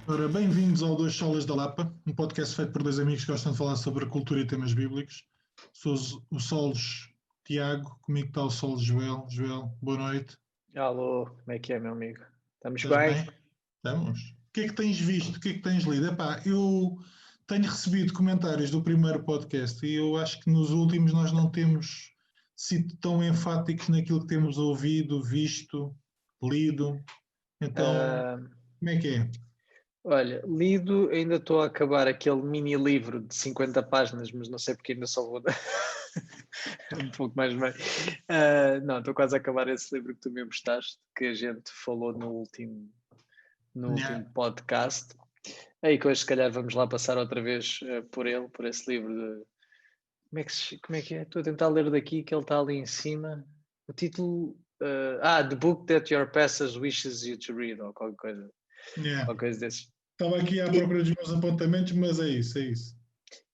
Ora, bem-vindos ao Dois Solas da Lapa, um podcast feito por dois amigos que gostam de falar sobre cultura e temas bíblicos. Sou o Solos Tiago, comigo está o Solos Joel. Joel, boa noite. Alô, como é que é, meu amigo? Estamos Estás bem? bem? Estamos. O que é que tens visto? O que é que tens lido? Epá, eu tenho recebido comentários do primeiro podcast e eu acho que nos últimos nós não temos sido tão enfáticos naquilo que temos ouvido, visto, lido. Então, Ah, como é que é? olha, lido, ainda estou a acabar aquele mini livro de 50 páginas, mas não sei porque ainda só vou um pouco mais meio. Não, estou quase a acabar esse livro que tu me emprestaste, que a gente falou no último Yeah. podcast. Aí que hoje se calhar vamos lá passar outra vez por esse livro de... Como é que é? Estou a tentar ler daqui, que ele está ali em cima. O título... The Book That Your Passage Wishes You to Read, ou qualquer coisa. Yeah. Qualquer coisa desses. Estava aqui à procura dos meus apontamentos, mas é isso, é isso.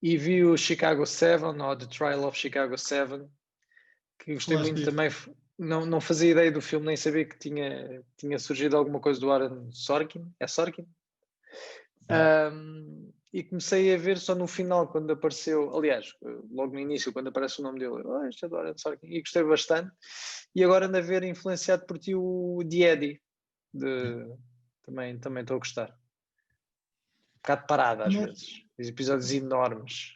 E vi o Chicago 7, ou The Trial of Chicago 7, que gostei Falaste muito disso. também. Não fazia ideia do filme, nem sabia que tinha surgido alguma coisa do Aaron Sorkin. É Sorkin? E comecei a ver só no final, quando apareceu, aliás, logo no início, quando aparece o nome dele, este é do Aaron Sorkin, e gostei bastante. E agora ando a ver, influenciado por ti, o The Eddie, também estou a gostar. Um bocado parado às vezes, os episódios enormes.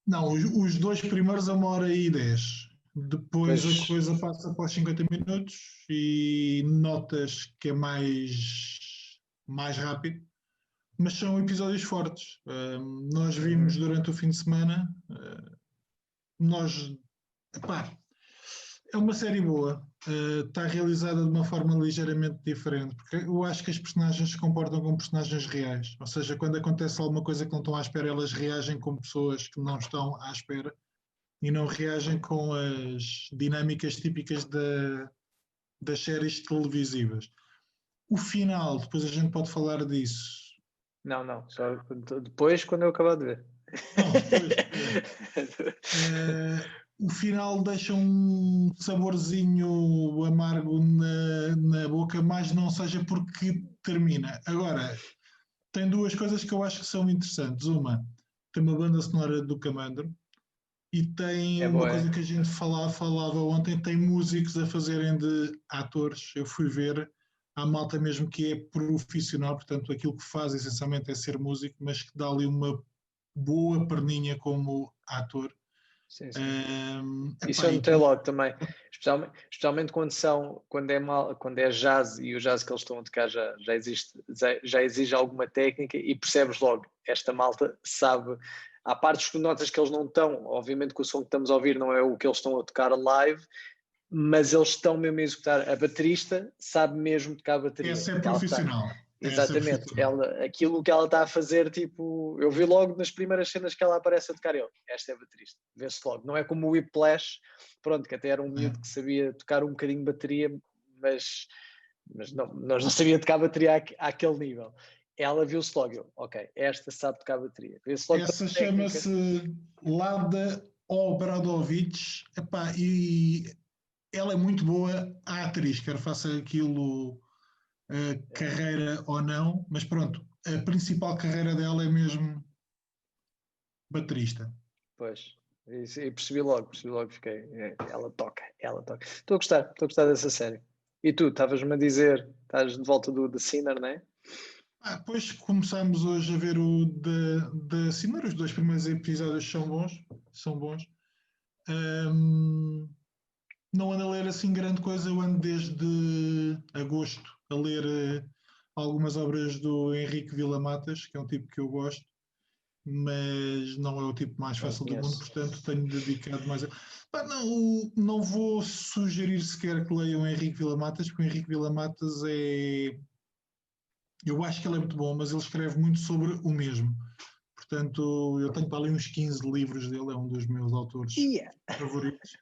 Não, os dois primeiros a 1h10. Depois Pois, a coisa passa para os 50 minutos e notas que é mais rápido, mas são episódios fortes. Nós vimos durante o fim de semana, epá, é uma série boa, está realizada de uma forma ligeiramente diferente, porque eu acho que as personagens se comportam como personagens reais, ou seja, quando acontece alguma coisa que não estão à espera, elas reagem como pessoas que não estão à espera e não reagem com as dinâmicas típicas das séries televisivas. O final, depois a gente pode falar disso. não, só depois quando eu acabar de ver. Não, depois. O final deixa um saborzinho amargo na boca, mas não seja porque termina. Agora, tem duas coisas que eu acho que são interessantes. Uma, tem uma banda sonora do Camandro e tem É uma boa, coisa que a gente falava ontem, tem músicos a fazerem de atores. Eu fui ver, há malta mesmo que é profissional, portanto aquilo que faz essencialmente é ser músico, mas que dá ali uma boa perninha como ator. Sim, sim. Isso Epá, eu e notei que logo também, especialmente quando é jazz, e o jazz que eles estão a tocar já exige alguma técnica, e percebes logo, esta malta sabe. Há partes que notas que eles não estão, obviamente que o som que estamos a ouvir não é o que eles estão a tocar live, mas eles estão mesmo a executar. A baterista sabe mesmo tocar a bateria. essa é profissional. Exatamente, aquilo que ela está a fazer, tipo, eu vi logo nas primeiras cenas que ela aparece a tocar, esta é a baterista, vê-se logo, não é como o Whiplash, pronto, que até era um miúdo que sabia tocar um bocadinho de bateria, mas não, nós não sabia tocar bateria àquele nível. Ela viu-se logo, ok, esta sabe tocar bateria, vê-se logo Essa técnica. chama-se Lada Obradovic, epá, e ela é muito boa a atriz, quer faça aquilo carreira ou não, mas pronto, a principal carreira dela é mesmo baterista. Pois, e percebi logo, fiquei, ela toca. Estou a gostar dessa série. E tu, estavas-me a dizer, estás de volta do The Sinner, não é? Depois começamos hoje a ver o da Cimeira, os dois primeiros episódios são bons. Não ando a ler assim grande coisa, eu ando desde agosto a ler algumas obras do Henrique Vila-Matas, que é um tipo que eu gosto, mas não é o tipo mais Não fácil do mundo, conheço. portanto tenho dedicado mais a... não vou sugerir sequer que leiam o Henrique Vila-Matas, porque o Henrique Vila-Matas é... Eu acho que ele é muito bom, mas ele escreve muito sobre o mesmo. Portanto, eu tenho para ali uns 15 livros dele, é um dos meus autores favoritos.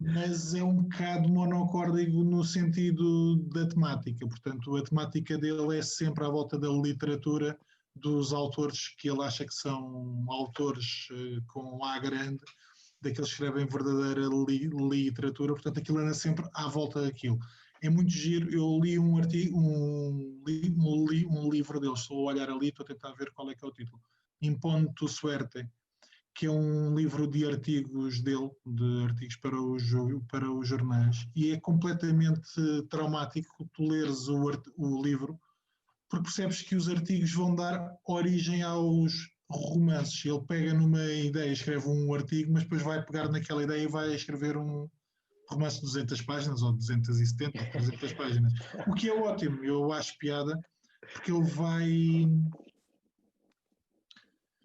Mas é um bocado monocórdico no sentido da temática. Portanto, a temática dele é sempre à volta da literatura, dos autores que ele acha que são autores com A grande, daqueles que escrevem verdadeira literatura. Portanto, aquilo anda sempre à volta daquilo. é muito giro. Eu li um artigo, um livro deles, estou a olhar ali, estou a tentar ver qual é que é o título. Impone tu suerte, que é um livro de artigos dele, de artigos para os jornais, e é completamente traumático tu leres o livro, porque percebes que os artigos vão dar origem aos romances. Ele pega numa ideia, escreve um artigo, mas depois vai pegar naquela ideia e vai escrever um romance de 200 páginas, ou 270, 300 páginas. O que é ótimo, eu acho piada, porque ele vai...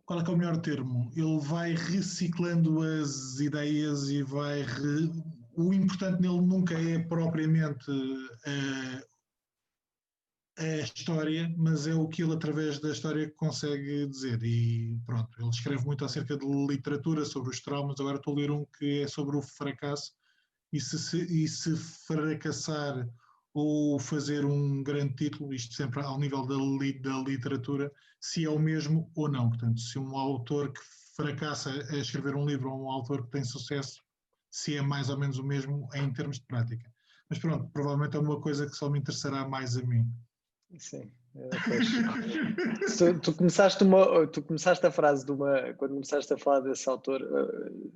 Qual é que é o melhor termo? Ele vai reciclando as ideias e vai... O importante nele nunca é propriamente a história, mas é o que ele, através da história, consegue dizer. E pronto, ele escreve muito acerca de literatura, sobre os traumas. Agora estou a ler um que é sobre o fracasso. E se fracassar ou fazer um grande título, isto sempre ao nível da literatura, se é o mesmo ou não. Portanto, se um autor que fracassa a escrever um livro ou um autor que tem sucesso, se é mais ou menos o mesmo em termos de prática. Mas pronto, provavelmente é uma coisa que só me interessará mais a mim. Sim, pois. Tu começaste a frase quando começaste a falar desse autor,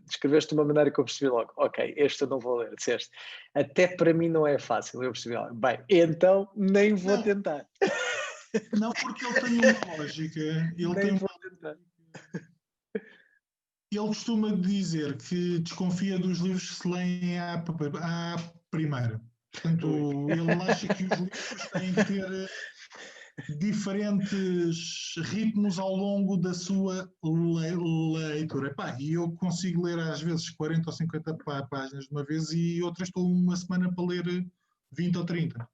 descreveste de uma maneira que eu percebi logo, ok, este eu não vou ler, disseste, até para mim não é fácil, eu percebi logo, bem, então nem vou tentar. Não, porque ele tem uma lógica, ele costuma dizer que desconfia dos livros que se leem à primeira. Portanto, ele acha que os livros têm que ter diferentes ritmos ao longo da sua leitura. E eu consigo ler às vezes 40 ou 50 páginas de uma vez e outras estou uma semana para ler 20 ou 30.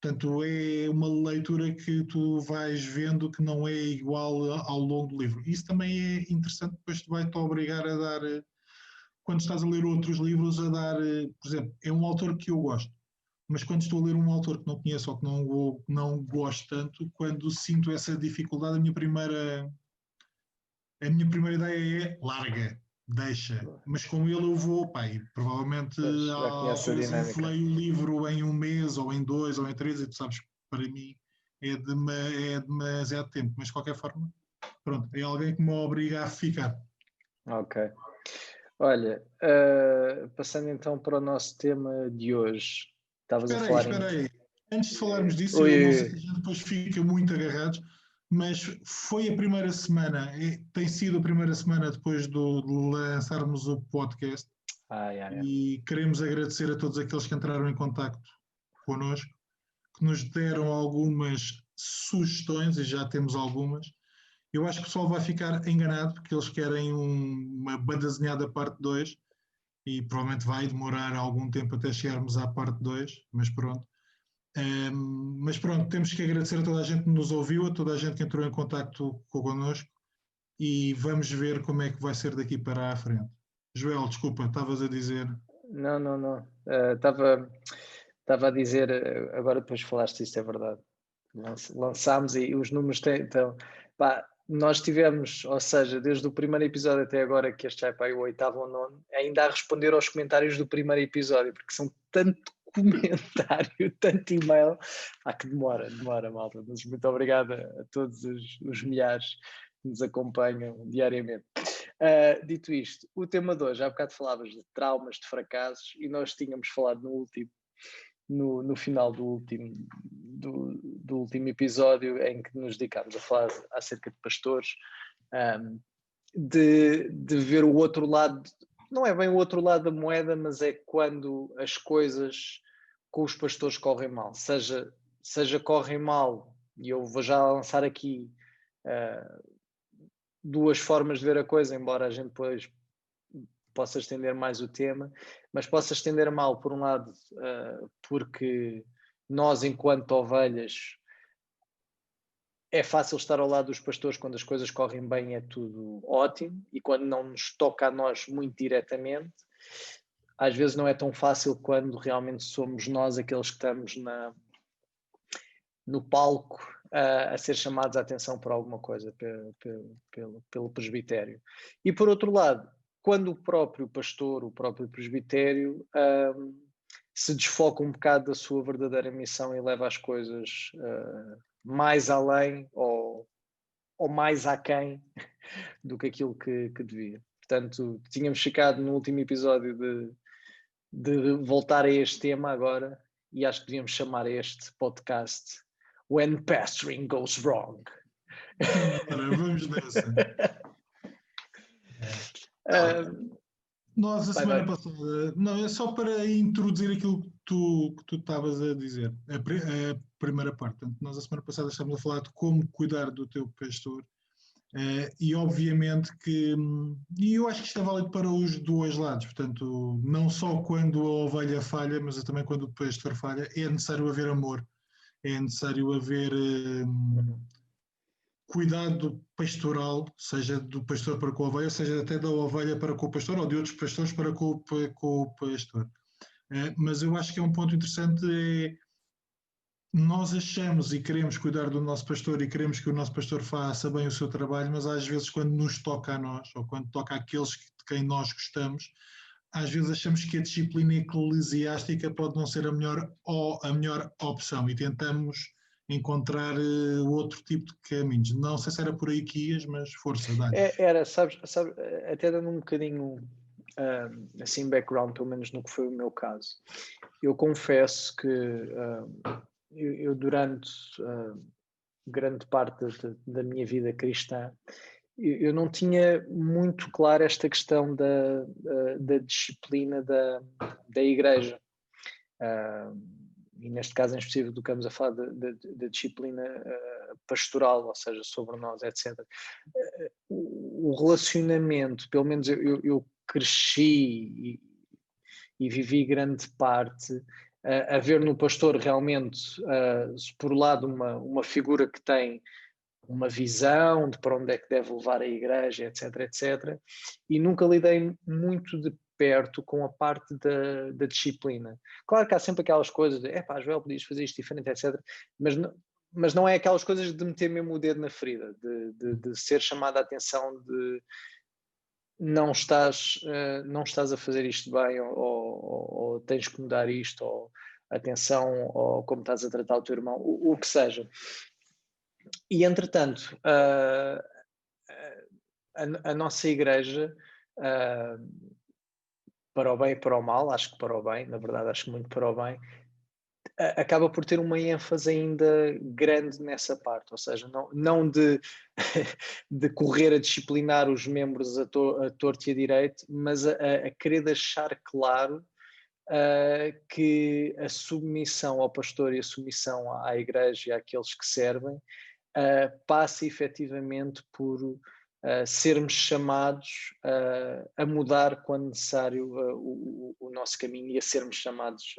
Portanto, é uma leitura que tu vais vendo que não é igual ao longo do livro. Isso também é interessante, depois vai-te obrigar a dar, quando estás a ler outros livros, a dar, por exemplo, é um autor que eu gosto, mas quando estou a ler um autor que não conheço ou que não gosto tanto, quando sinto essa dificuldade, a minha primeira ideia é larga, deixa. Mas com ele eu vou, e provavelmente Já há conheço a alturas em que dinâmica. leio o livro em um mês, ou em 2, ou em 3, e tu sabes que para mim é demasiado tempo. Mas de qualquer forma, pronto, é alguém que me obriga a ficar. Ok. Olha, passando então para o nosso tema de hoje. Estavas a falar Espera aí. Antes de falarmos disso, Ui, eu não sei se a gente depois fica muito agarrados, mas foi a primeira semana, tem sido a primeira semana depois de lançarmos o podcast, e queremos agradecer a todos aqueles que entraram em contacto connosco, que nos deram algumas sugestões, e já temos algumas. Eu acho que o pessoal vai ficar enganado, porque eles querem uma banda desenhada parte 2, e provavelmente vai demorar algum tempo até chegarmos à parte 2, mas pronto. Mas pronto, temos que agradecer a toda a gente que nos ouviu, a toda a gente que entrou em contacto connosco, e vamos ver como é que vai ser daqui para a frente. Joel, desculpa, estavas a dizer... Não. Estava a dizer, agora depois falaste isto, é verdade. Lançámos e os números estão... Nós tivemos, ou seja, desde o primeiro episódio até agora, que este já é para o 8º ou 9º, ainda a responder aos comentários do primeiro episódio, porque são tanto comentário, tanto e-mail, que demora, malta. Mas muito obrigado a todos os milhares que nos acompanham diariamente. Dito isto, o tema de hoje, há bocado falavas de traumas, de fracassos, e nós tínhamos falado no final do último episódio, em que nos dedicámos a falar acerca de pastores, de ver o outro lado. Não é bem o outro lado da moeda, mas é quando as coisas com os pastores correm mal. Seja correm mal, e eu vou já lançar aqui duas formas de ver a coisa, embora a gente depois possa estender mais o tema, mas possa estender mal, por um lado, porque nós, enquanto ovelhas, é fácil estar ao lado dos pastores quando as coisas correm bem, é tudo ótimo, e quando não nos toca a nós muito diretamente, às vezes não é tão fácil quando realmente somos nós aqueles que estamos no palco a ser chamados a atenção por alguma coisa pelo presbitério. E por outro lado, quando o próprio pastor, o próprio presbitério se desfoca um bocado da sua verdadeira missão e leva as coisas mais além ou mais aquém do que aquilo que devia. Portanto, tínhamos ficado no último episódio de voltar a este tema agora, e acho que devíamos chamar este podcast When Pastoring Goes Wrong. Ora, vamos nessa. Nós, a semana passada, não, é só para introduzir aquilo que tu estavas a dizer, a primeira parte. Portanto, nós, a semana passada, estávamos a falar de como cuidar do teu pastor, e obviamente que, e eu acho que isto é válido para os dois lados, portanto, não só quando a ovelha falha, mas também quando o pastor falha, é necessário haver amor, é necessário haver cuidado pastoral, seja do pastor para com a ovelha, seja até da ovelha para com o pastor, ou de outros pastores para com o pastor. Mas eu acho que é um ponto interessante, nós achamos e queremos cuidar do nosso pastor e queremos que o nosso pastor faça bem o seu trabalho, mas às vezes quando nos toca a nós, ou quando toca àqueles de quem nós gostamos, às vezes achamos que a disciplina eclesiástica pode não ser a melhor opção e tentamos encontrar outro tipo de caminhos. Não sei se era por aí que ias, mas força, dá. Era, sabes, até dando um bocadinho assim background, pelo menos no que foi o meu caso. Eu confesso que eu durante grande parte da minha vida cristã, eu não tinha muito claro esta questão da disciplina da igreja. E neste caso em específico do que estamos a falar da disciplina pastoral, ou seja, sobre nós, etc. O relacionamento, pelo menos eu cresci e vivi grande parte a ver no pastor realmente, por um lado, uma figura que tem uma visão de para onde é que deve levar a igreja, etc, etc. E nunca lidei muito de perto com a parte da disciplina. Claro que há sempre aquelas coisas de, Joel, podias fazer isto diferente, etc. Mas não é aquelas coisas de meter mesmo o dedo na ferida, de ser chamada a atenção de não estás a fazer isto bem, ou tens que mudar isto, ou atenção, ou como estás a tratar o teu irmão, o que seja. E, entretanto, a nossa igreja, para o bem e para o mal, acho que para o bem, na verdade acho que muito para o bem, acaba por ter uma ênfase ainda grande nessa parte, ou seja, não de, de correr a disciplinar os membros a torto e a direito, mas a querer deixar claro que a submissão ao pastor e a submissão à igreja e àqueles que servem passa efetivamente por sermos chamados a mudar quando necessário o nosso caminho e a sermos chamados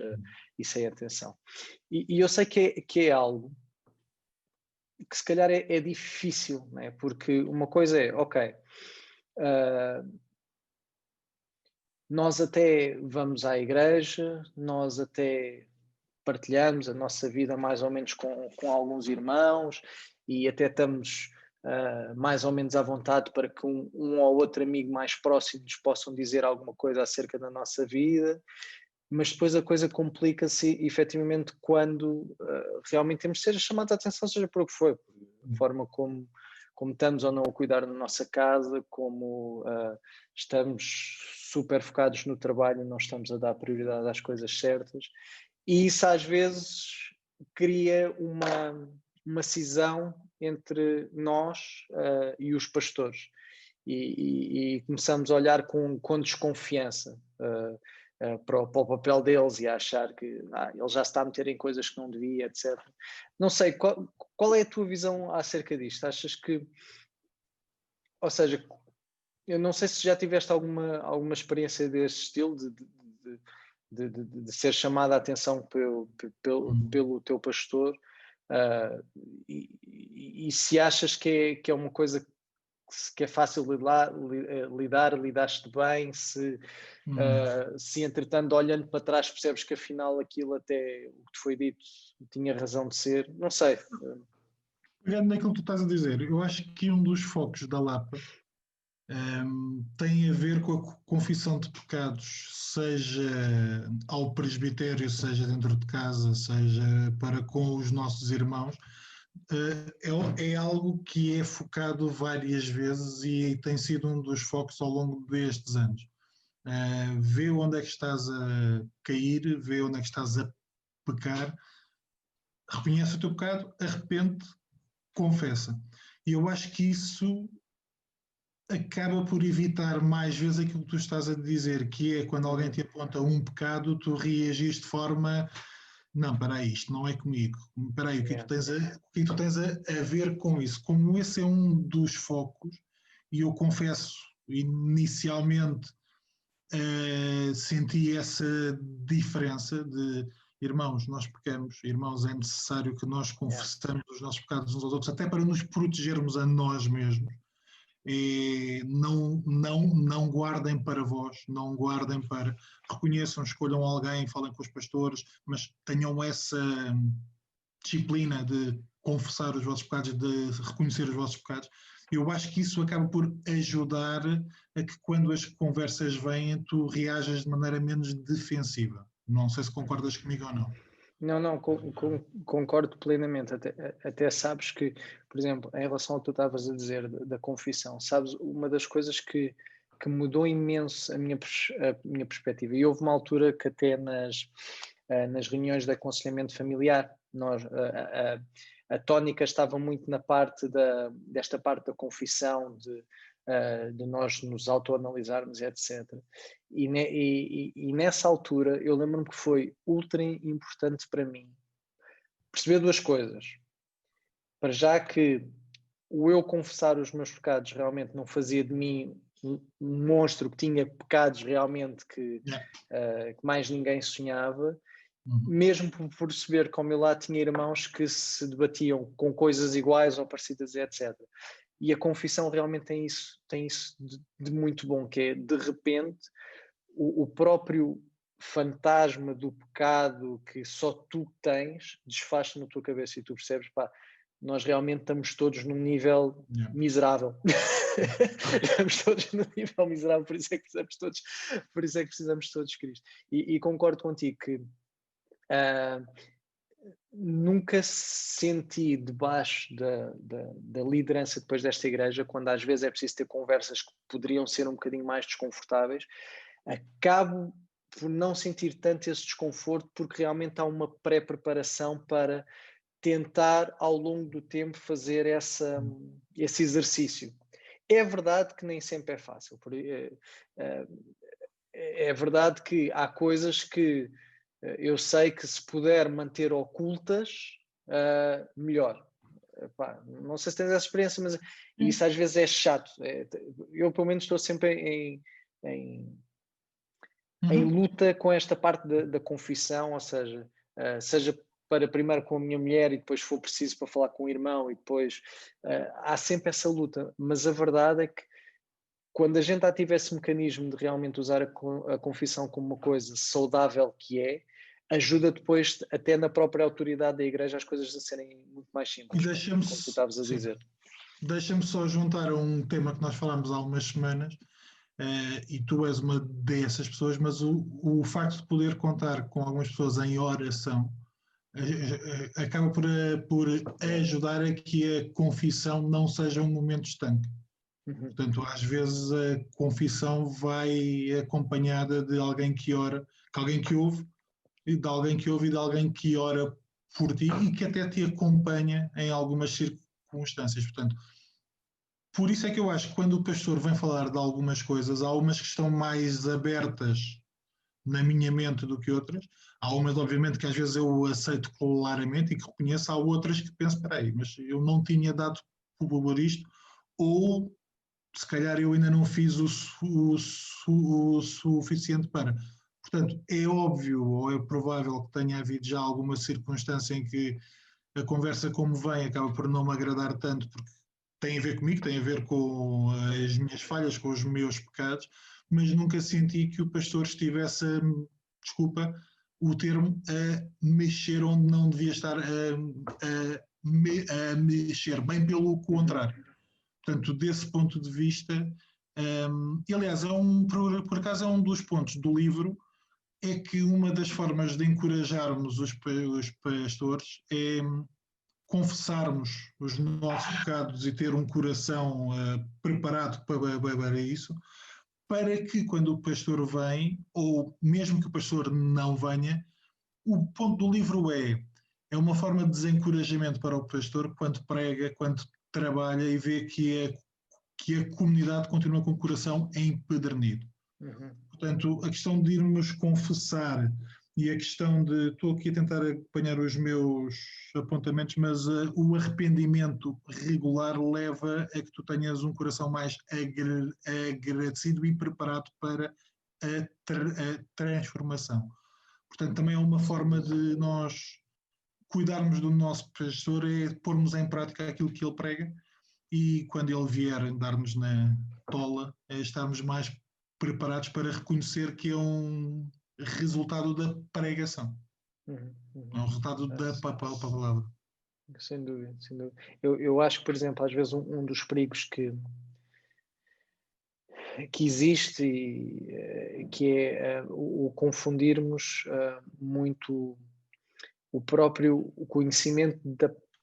e sem atenção. E eu sei que é algo que se calhar é difícil, não é? Porque uma coisa é, ok, nós até vamos à igreja, nós até partilhamos a nossa vida mais ou menos com alguns irmãos e até estamos mais ou menos à vontade para que um ou outro amigo mais próximo nos possam dizer alguma coisa acerca da nossa vida, mas depois a coisa complica-se efetivamente quando realmente temos de ser chamados a atenção, seja por o que for, a forma como estamos ou não a cuidar da nossa casa, como estamos super focados no trabalho e não estamos a dar prioridade às coisas certas. E isso às vezes cria uma cisão entre nós e os pastores. E começamos a olhar com desconfiança para o papel deles e a achar que ele já se está a meter em coisas que não devia, etc. Não sei, qual é a tua visão acerca disto? Achas que, ou seja, eu não sei se já tiveste alguma experiência desse estilo de ser chamada a atenção pelo teu pastor, e se achas que é uma coisa que é fácil lidaste bem, se entretanto olhando para trás percebes que afinal aquilo até o que te foi dito tinha razão de ser, não sei. Pegando naquilo que tu estás a dizer, eu acho que um dos focos da Lapa tem a ver com a confissão de pecados seja ao presbitério, seja dentro de casa, seja para com os nossos irmãos, é algo que é focado várias vezes e tem sido um dos focos ao longo destes anos. Vê onde é que estás a cair, vê onde é que estás a pecar, reconhece o teu pecado, arrepende, confessa. E eu acho que isso acaba por evitar mais vezes aquilo que tu estás a dizer, que é quando alguém te aponta um pecado, tu reagis de forma, não, espera aí, isto não é comigo, espera aí, o que é que tu tens a ver com isso? Como esse é um dos focos, e eu confesso, inicialmente senti essa diferença de irmãos, nós pecamos, irmãos, é necessário que nós confessamos os nossos pecados uns aos outros, até para nos protegermos a nós mesmos. Não guardem para vós, não guardem para. Reconheçam, escolham alguém, falem com os pastores, mas tenham essa disciplina de confessar os vossos pecados, de reconhecer os vossos pecados. Eu acho que isso acaba por ajudar a que quando as conversas vêm, tu reajas de maneira menos defensiva. Não sei se concordas comigo ou não. Não, concordo plenamente. Até sabes que, por exemplo, em relação ao que tu estavas a dizer da confissão, sabes, uma das coisas que mudou imenso a minha perspectiva, e houve uma altura que até nas reuniões de aconselhamento familiar, a tónica estava muito na parte desta parte da confissão, de nós nos autoanalisarmos, etc. E nessa altura eu lembro-me que foi ultra importante para mim perceber duas coisas. Para já que o eu confessar os meus pecados realmente não fazia de mim um monstro que tinha pecados realmente que mais ninguém sonhava, mesmo por perceber que ao meu lado tinha irmãos que se debatiam com coisas iguais ou parecidas, etc. E a confissão realmente tem isso de muito bom, que é, de repente, o próprio fantasma do pecado que só tu tens, desfaz-se na tua cabeça e tu percebes, pá, nós realmente estamos todos num nível miserável. Estamos todos num nível miserável, por isso é que precisamos todos de Cristo. E concordo contigo que nunca senti debaixo da liderança depois desta igreja, quando às vezes é preciso ter conversas que poderiam ser um bocadinho mais desconfortáveis, acabo por não sentir tanto esse desconforto, porque realmente há uma pré-preparação para tentar ao longo do tempo fazer esse exercício. É verdade que nem sempre é fácil. É verdade que há coisas que eu sei que se puder manter ocultas, melhor. Epá, não sei se tens essa experiência, mas isso às vezes é chato. Eu pelo menos estou sempre em luta com esta parte da confissão, ou seja, seja para primeiro com a minha mulher e depois for preciso para falar com o irmão e depois há sempre essa luta, mas a verdade é que quando a gente ativa esse mecanismo de realmente usar a confissão como uma coisa saudável que é, ajuda depois até na própria autoridade da igreja as coisas a serem muito mais simples, como tu estavas a dizer. Deixa-me só juntar a um tema que nós falámos há algumas semanas, e tu és uma dessas pessoas, mas o facto de poder contar com algumas pessoas em oração acaba por ajudar a que a confissão não seja um momento estanque. Portanto, às vezes a confissão vai acompanhada de alguém que ora, de alguém que ouve, e de alguém que ouve e de alguém que ora por ti e que até te acompanha em algumas circunstâncias. Portanto, por isso é que eu acho que quando o pastor vem falar de algumas coisas, há umas que estão mais abertas na minha mente do que outras. Há umas, obviamente, que às vezes eu aceito claramente e que reconheço. Há outras que penso, espera aí, mas eu não tinha dado por isto, ou se calhar eu ainda não fiz o suficiente para. Portanto, é óbvio ou é provável que tenha havido já alguma circunstância em que a conversa como vem acaba por não me agradar tanto, porque tem a ver comigo, tem a ver com as minhas falhas, com os meus pecados, mas nunca senti que o pastor estivesse, desculpa o termo, a mexer onde não devia estar a mexer, bem pelo contrário. Portanto, desse ponto de vista, E, aliás, por acaso é um dos pontos do livro, é que uma das formas de encorajarmos os pastores é confessarmos os nossos pecados e ter um coração preparado para isso, para que quando o pastor vem, ou mesmo que o pastor não venha, o ponto do livro é uma forma de desencorajamento para o pastor quando prega, quando trabalha e vê que a comunidade continua com o coração empedernido. Portanto, a questão de irmos confessar e a questão de, estou aqui a tentar apanhar os meus apontamentos, mas o arrependimento regular leva a que tu tenhas um coração mais agradecido e preparado para a transformação. Portanto, também é uma forma de nós cuidarmos do nosso pastor, é pormos em prática aquilo que ele prega e quando ele vier dar-nos na tola, é estarmos mais preparados para reconhecer que é um resultado da pregação, é um resultado da palavra. Sem dúvida, sem dúvida. Eu acho que, por exemplo, às vezes um dos perigos que existe que é o confundirmos muito o próprio conhecimento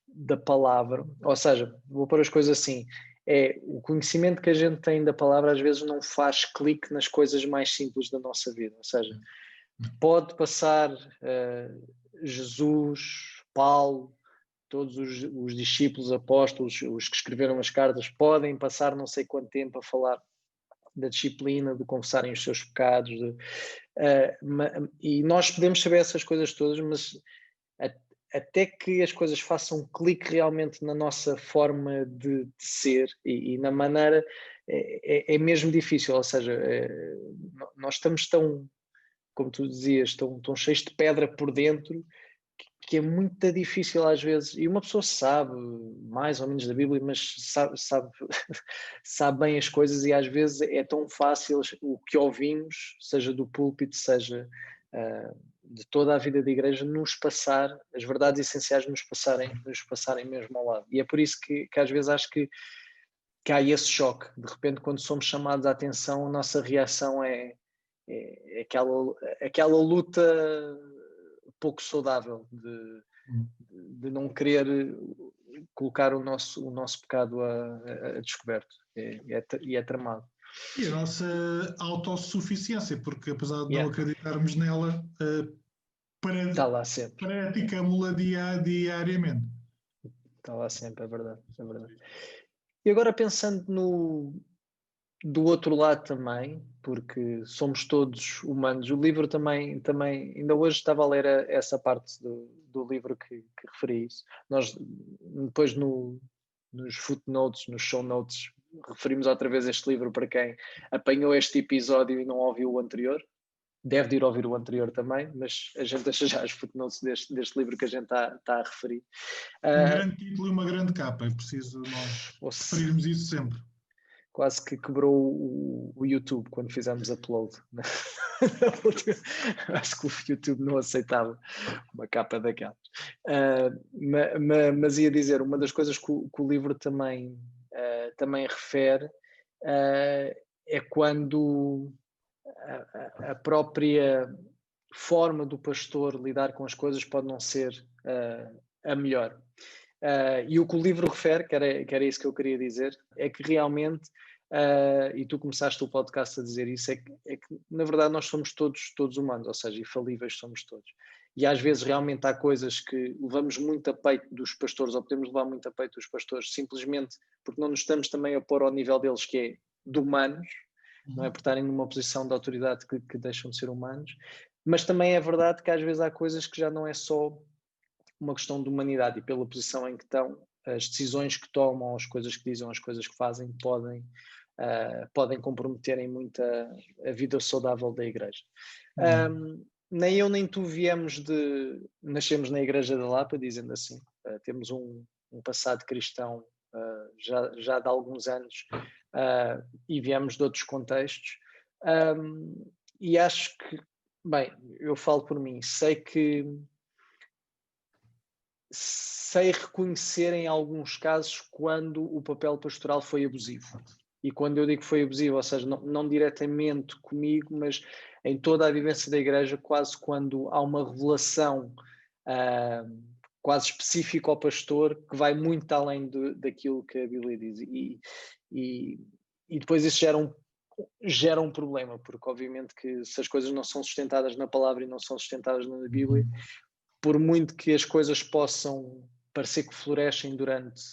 da palavra, ou seja, vou pôr as coisas assim, o conhecimento que a gente tem da palavra às vezes não faz clique nas coisas mais simples da nossa vida, ou seja, pode passar Jesus, Paulo, todos os discípulos, apóstolos, os que escreveram as cartas, podem passar não sei quanto tempo a falar da disciplina, de confessarem os seus pecados, e nós podemos saber essas coisas todas, mas até que as coisas façam clique realmente na nossa forma de ser e na maneira, é mesmo difícil, ou seja, nós estamos tão, como tu dizias, tão cheios de pedra por dentro, que é muito difícil às vezes, e uma pessoa sabe mais ou menos da Bíblia, mas sabe bem as coisas e às vezes é tão fácil o que ouvimos, seja do púlpito, seja de toda a vida da igreja, nos passar, as verdades essenciais nos passarem mesmo ao lado. E é por isso que às vezes acho que há esse choque. De repente, quando somos chamados à atenção, a nossa reação é aquela luta pouco saudável de não querer colocar o nosso pecado a descoberto. E é tramado. E a nossa autossuficiência, porque apesar de não acreditarmos nela, está lá sempre. praticamos-la diariamente. Está lá sempre, é verdade. E agora pensando do outro lado também, porque somos todos humanos, o livro também ainda hoje estava a ler essa parte do livro que referi isso. Nós depois nos footnotes, nos show notes, referimos outra vez este livro para quem apanhou este episódio e não ouviu o anterior. Deve de ir ouvir o anterior também, mas a gente deixa já as footnotes deste livro que a gente está a referir. Um grande título e uma grande capa, é preciso nós referirmos isso sempre. Quase que quebrou o YouTube quando fizemos upload. Acho que o YouTube não aceitava uma capa daquelas. Mas ia dizer, uma das coisas que o livro também refere é quando a própria forma do pastor lidar com as coisas pode não ser a melhor. E o que o livro refere, que era isso que eu queria dizer, é que realmente, e tu começaste o podcast a dizer isso, é que na verdade nós somos todos humanos, ou seja, infalíveis somos todos. E às vezes realmente há coisas que levamos muito a peito dos pastores, ou podemos levar muito a peito dos pastores, simplesmente porque não nos estamos também a pôr ao nível deles, que é de humanos, não é por estarem numa posição de autoridade que deixam de ser humanos, mas também é verdade que às vezes há coisas que já não é só uma questão de humanidade e pela posição em que estão, as decisões que tomam, as coisas que dizem, as coisas que fazem podem comprometerem muito a vida saudável da igreja. Nem eu nem tu nascemos na Igreja da Lapa, dizendo assim, temos um passado cristão já de alguns anos e viemos de outros contextos, e acho que, bem, eu falo por mim, sei reconhecer em alguns casos quando o papel pastoral foi abusivo. E quando eu digo que foi abusivo, ou seja, não diretamente comigo, mas em toda a vivência da igreja, quase quando há uma revelação ah, quase específica ao pastor, que vai muito além daquilo que a Bíblia diz. E, e depois isso gera um problema, porque obviamente que se as coisas não são sustentadas na palavra e não são sustentadas na Bíblia, por muito que as coisas possam parecer que florescem durante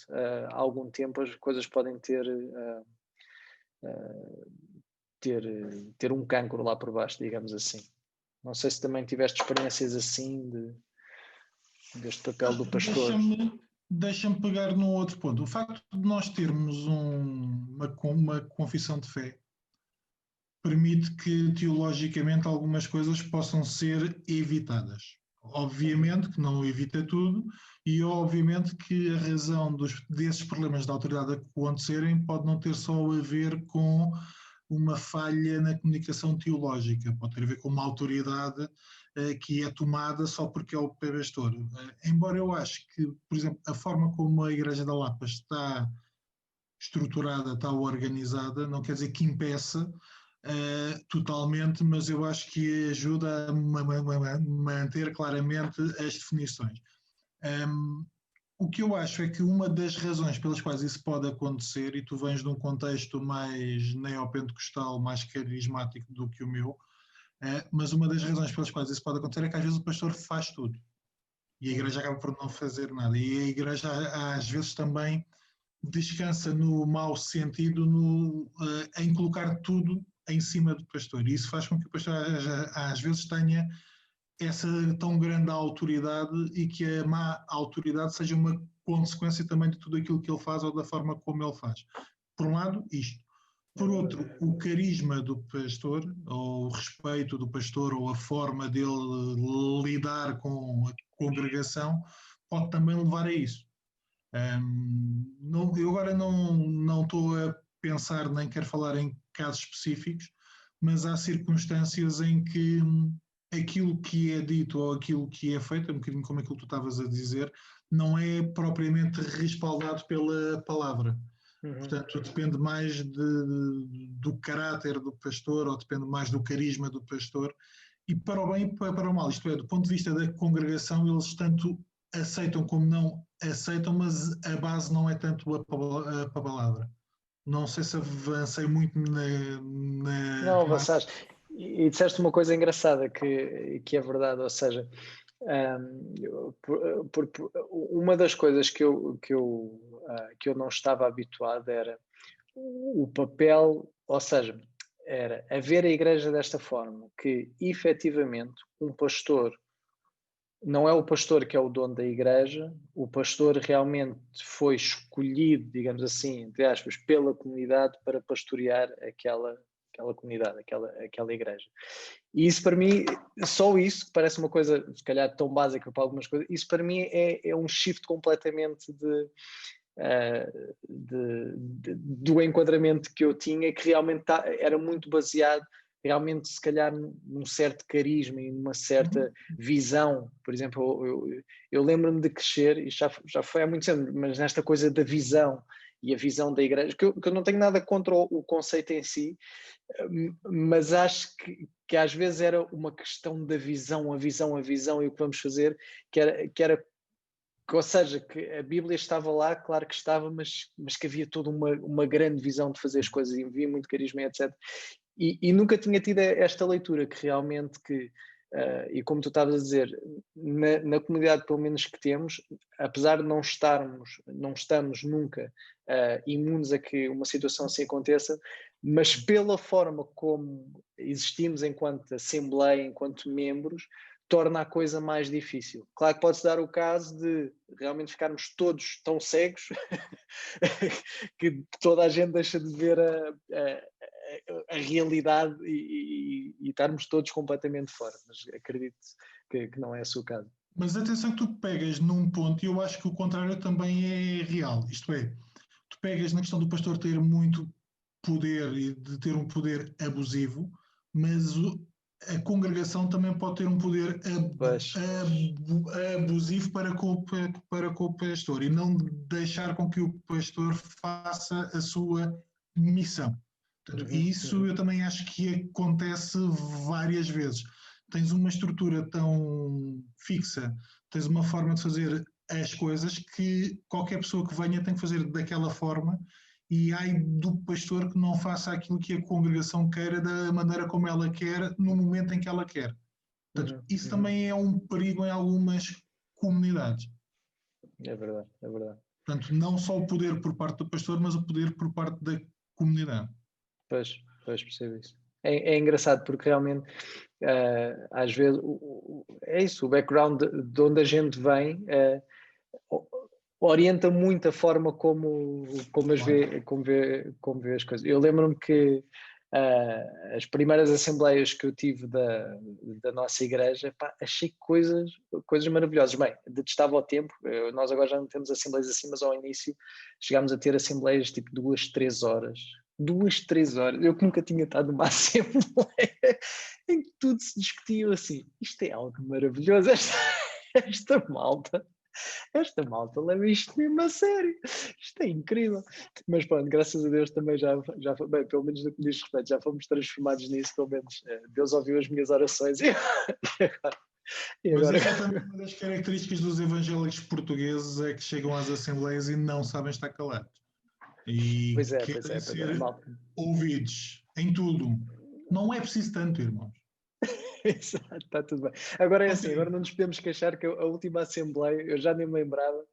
algum tempo, as coisas podem ter um cancro lá por baixo, digamos assim. Não sei se também tiveste experiências assim deste papel do pastor. Deixa-me pegar num outro ponto. O facto de nós termos uma confissão de fé permite que teologicamente algumas coisas possam ser evitadas. Obviamente que não evita tudo e obviamente que a razão desses problemas de autoridade acontecerem pode não ter só a ver com uma falha na comunicação teológica, pode ter a ver com uma autoridade que é tomada só porque é o pastor. Embora eu acho que, por exemplo, a forma como a Igreja da Lapa está estruturada, está organizada, não quer dizer que impeça totalmente, mas eu acho que ajuda a manter claramente as definições. O que eu acho é que uma das razões pelas quais isso pode acontecer, e tu vens de um contexto mais neopentecostal, mais carismático do que o meu, mas uma das razões pelas quais isso pode acontecer é que às vezes o pastor faz tudo e a igreja acaba por não fazer nada. E a igreja às vezes também descansa no mau sentido em colocar tudo em cima do pastor. E isso faz com que o pastor às vezes tenha essa tão grande autoridade e que a má autoridade seja uma consequência também de tudo aquilo que ele faz ou da forma como ele faz. Por um lado, isto. Por outro, o carisma do pastor, ou o respeito do pastor, ou a forma dele lidar com a congregação, pode também levar a isso. Eu agora não estou a pensar nem quero falar em casos específicos, mas há circunstâncias em que aquilo que é dito ou aquilo que é feito, um bocadinho como aquilo que tu estavas a dizer, não é propriamente respaldado pela palavra. Portanto, depende mais do caráter do pastor ou depende mais do carisma do pastor. E para o bem e para o mal, isto é, do ponto de vista da congregação, eles tanto aceitam como não aceitam, mas a base não é tanto a palavra. Não sei se avancei muito na Não, remate. avançaste. E disseste uma coisa engraçada que é verdade, ou seja, uma das coisas que eu não estava habituado era o papel, ou seja, era haver a igreja desta forma, que efetivamente um pastor não é o pastor que é o dono da igreja, o pastor realmente foi escolhido, digamos assim, entre aspas, pela comunidade para pastorear aquela comunidade, aquela igreja. E isso para mim, só isso, que parece uma coisa se calhar tão básica para algumas coisas, isso para mim é um shift completamente do enquadramento que eu tinha, que realmente era muito baseado realmente se calhar num certo carisma e numa certa visão. Por exemplo, eu lembro-me de crescer, e já foi há muitos anos, mas nesta coisa da visão e a visão da igreja, que eu não tenho nada contra o conceito em si, mas acho que às vezes era uma questão da visão, a visão e o que vamos fazer, ou seja, que a Bíblia estava lá, claro que estava, mas que havia toda uma grande visão de fazer as coisas e havia muito carisma, etc. E nunca tinha tido esta leitura que realmente e como tu estavas a dizer, na comunidade pelo menos que temos, apesar de não estamos nunca imunes a que uma situação assim aconteça, mas pela forma como existimos enquanto Assembleia, enquanto membros, torna a coisa mais difícil. Claro que pode-se dar o caso de realmente ficarmos todos tão cegos que toda a gente deixa de ver a realidade e estarmos todos completamente fora, mas acredito que não é esse o caso. Mas atenção que tu pegas num ponto, e eu acho que o contrário também é real, isto é, tu pegas na questão do pastor ter muito poder e de ter um poder abusivo, mas a congregação também pode ter um poder abusivo para com o pastor e não deixar com que o pastor faça a sua missão. Portanto, isso eu também acho que acontece várias vezes. Tens uma estrutura tão fixa, tens uma forma de fazer as coisas que qualquer pessoa que venha tem que fazer daquela forma, e ai do pastor que não faça aquilo que a congregação queira da maneira como ela quer, no momento em que ela quer. Portanto, isso também é um perigo em algumas comunidades. É verdade, é verdade. Portanto, não só o poder por parte do pastor, mas o poder por parte da comunidade. Pois percebo isso. É engraçado porque realmente às vezes é isso, o background de onde a gente vem orienta muito a forma como vê as coisas. Eu lembro-me que as primeiras assembleias que eu tive da nossa igreja, pá, achei coisas maravilhosas. Bem, detestava o tempo, nós agora já não temos assembleias assim, mas ao início chegámos a ter assembleias tipo 2-3 horas. 2-3 horas, eu que nunca tinha estado numa assembleia em que tudo se discutia assim. Isto é algo maravilhoso, esta malta leva isto mesmo a sério. Isto é incrível. Mas pronto, graças a Deus também já bem, pelo menos no que diz respeito, já fomos transformados nisso, pelo menos Deus ouviu as minhas orações e agora... Mas isso é também uma das características dos evangélicos portugueses, é que chegam às assembleias e não sabem estar calados. E querem ser ouvidos em tudo. Não é preciso tanto, irmãos. Exato, está tudo bem. Agora é assim, agora não nos podemos queixar que a última assembleia, eu já nem me lembrava,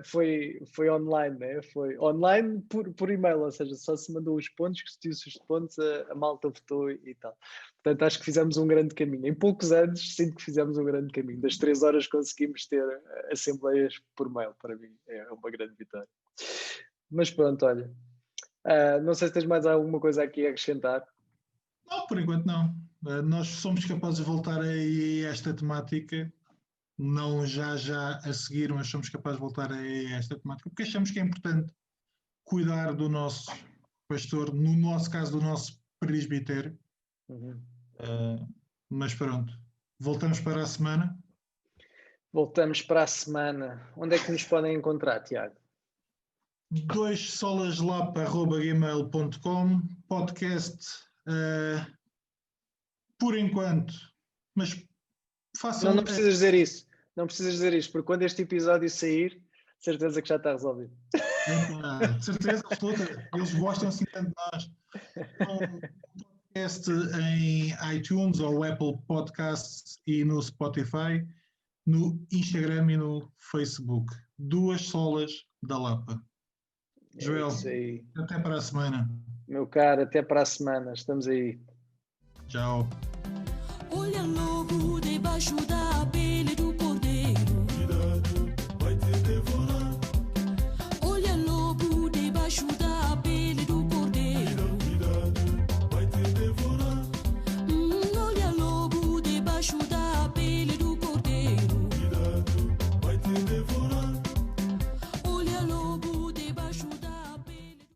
foi online, né? Foi online por e-mail, ou seja, só se mandou os pontos, que se disse os pontos, a malta votou e tal. Portanto, acho que fizemos um grande caminho. Em poucos anos, sinto que fizemos um grande caminho. Das 3 horas conseguimos ter assembleias por mail, para mim é uma grande vitória. Mas pronto, olha, não sei se tens mais alguma coisa aqui a acrescentar. Não, por enquanto não. Nós somos capazes de voltar a esta temática, não já a seguir, mas somos capazes de voltar a esta temática, porque achamos que é importante cuidar do nosso pastor, no nosso caso, do nosso presbitério. Mas pronto, voltamos para a semana. Voltamos para a semana. Onde é que nos podem encontrar, Tiago? 2solaslapa@gmail.com, podcast por enquanto, mas façam... Não precisas dizer isso. Não precisas dizer isto, porque quando este episódio sair, certeza que já está resolvido. Certeza absoluta. Eles gostam assim tanto de nós. Podcast em iTunes ou Apple Podcasts e no Spotify, no Instagram e no Facebook. 2 Solas da Lapa. Joel, até para a semana. Meu caro, até para a semana. Estamos aí. Tchau. Olha logo debaixo da pele do